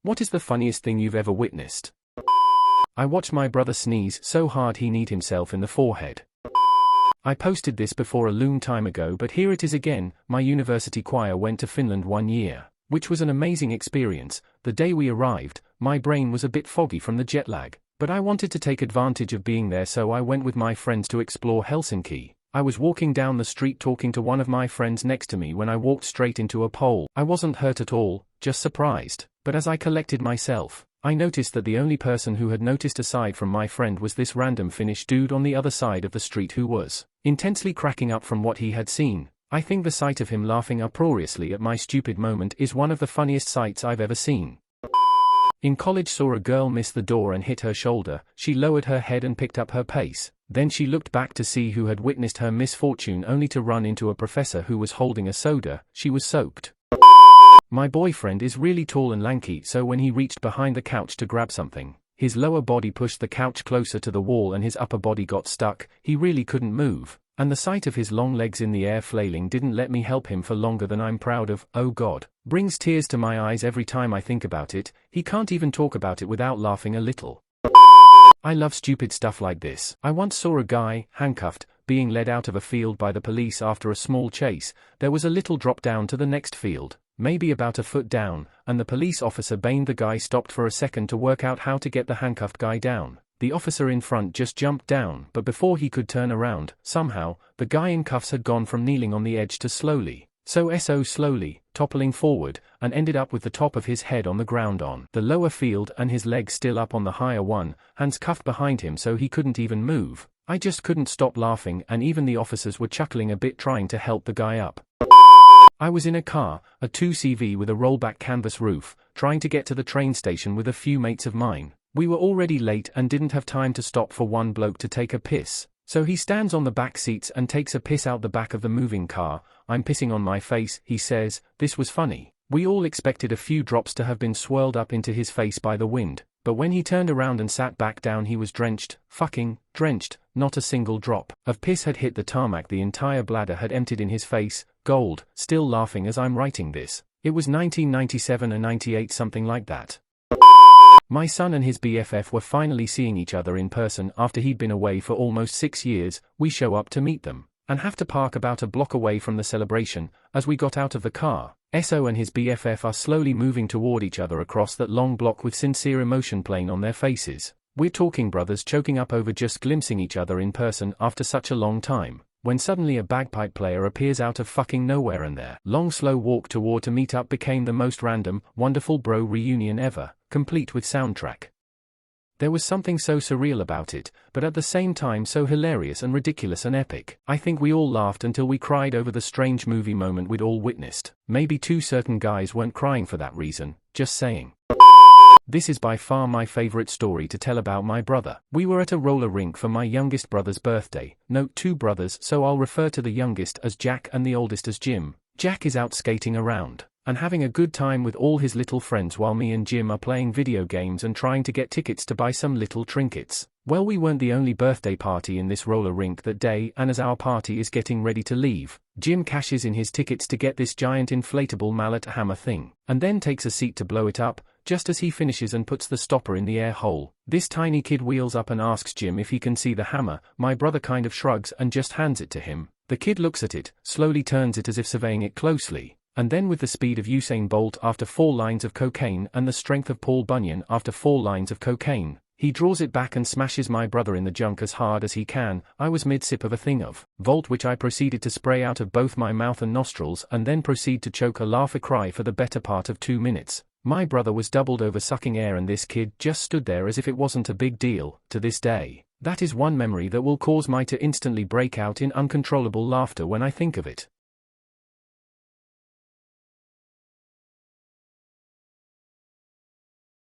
What is the funniest thing you've ever witnessed? I watched my brother sneeze so hard he kneed himself in the forehead. I posted this before a long time ago, but here it is again. My university choir went to Finland 1 year, which was an amazing experience. The day we arrived, my brain was a bit foggy from the jet lag, but I wanted to take advantage of being there, so I went with my friends to explore Helsinki. I was walking down the street talking to one of my friends next to me when I walked straight into a pole. I wasn't hurt at all, just surprised, but as I collected myself, I noticed that the only person who had noticed aside from my friend was this random Finnish dude on the other side of the street who was intensely cracking up from what he had seen. I think the sight of him laughing uproariously at my stupid moment is one of the funniest sights I've ever seen. In college, saw a girl miss the door and hit her shoulder. She lowered her head and picked up her pace. Then she looked back to see who had witnessed her misfortune, only to run into a professor who was holding a soda. She was soaked. My boyfriend is really tall and lanky, so when he reached behind the couch to grab something, his lower body pushed the couch closer to the wall and his upper body got stuck. He really couldn't move, and the sight of his long legs in the air flailing didn't let me help him for longer than I'm proud of. Oh God, brings tears to my eyes every time I think about it. He can't even talk about it without laughing a little. I love stupid stuff like this. I once saw a guy, handcuffed, being led out of a field by the police after a small chase. There was a little drop down to the next field, maybe about a foot down, and the police officer banged the guy stopped for a second to work out how to get the handcuffed guy down. The officer in front just jumped down, but before he could turn around, somehow, the guy in cuffs had gone from kneeling on the edge to slowly toppling forward, and ended up with the top of his head on the ground on the lower field and his legs still up on the higher one, hands cuffed behind him so he couldn't even move. I just couldn't stop laughing, and even the officers were chuckling a bit trying to help the guy up. I was in a car, a 2CV with a rollback canvas roof, trying to get to the train station with a few mates of mine. We were already late and didn't have time to stop for one bloke to take a piss. So he stands on the back seats and takes a piss out the back of the moving car. I'm pissing on my face, he says. This was funny. We all expected a few drops to have been swirled up into his face by the wind, but when he turned around and sat back down he was drenched, fucking drenched. Not a single drop of piss had hit the tarmac. The entire bladder had emptied in his face. Gold. Still laughing as I'm writing this. It was 1997 or 98, something like that. My son and his BFF were finally seeing each other in person after he'd been away for almost 6 years. We show up to meet them, and have to park about a block away from the celebration. As we got out of the car, SO and his BFF are slowly moving toward each other across that long block with sincere emotion plain on their faces. We're talking brothers choking up over just glimpsing each other in person after such a long time, when suddenly a bagpipe player appears out of fucking nowhere and their long slow walk toward to meet up became the most random, wonderful bro reunion ever, complete with soundtrack. There was something so surreal about it, but at the same time so hilarious and ridiculous and epic. I think we all laughed until we cried over the strange movie moment we'd all witnessed. Maybe two certain guys weren't crying for that reason, just saying. This is by far my favorite story to tell about my brother. We were at a roller rink for my youngest brother's birthday. Note 2 brothers, so I'll refer to the youngest as Jack and the oldest as Jim. Jack is out skating around and having a good time with all his little friends while me and Jim are playing video games and trying to get tickets to buy some little trinkets. Well, we weren't the only birthday party in this roller rink that day, and as our party is getting ready to leave, Jim cashes in his tickets to get this giant inflatable mallet hammer thing, and then takes a seat to blow it up. Just as he finishes and puts the stopper in the air hole, this tiny kid wheels up and asks Jim if he can see the hammer. My brother kind of shrugs and just hands it to him. The kid looks at it, slowly turns it as if surveying it closely, and then with the speed of Usain Bolt after 4 lines of cocaine and the strength of Paul Bunyan after 4 lines of cocaine, he draws it back and smashes my brother in the junk as hard as he can. I was mid-sip of a thing of Volt which I proceeded to spray out of both my mouth and nostrils and then proceed to choke a laugh a cry for the better part of 2 minutes. My brother was doubled over sucking air and this kid just stood there as if it wasn't a big deal. To this day, that is one memory that will cause me to instantly break out in uncontrollable laughter when I think of it.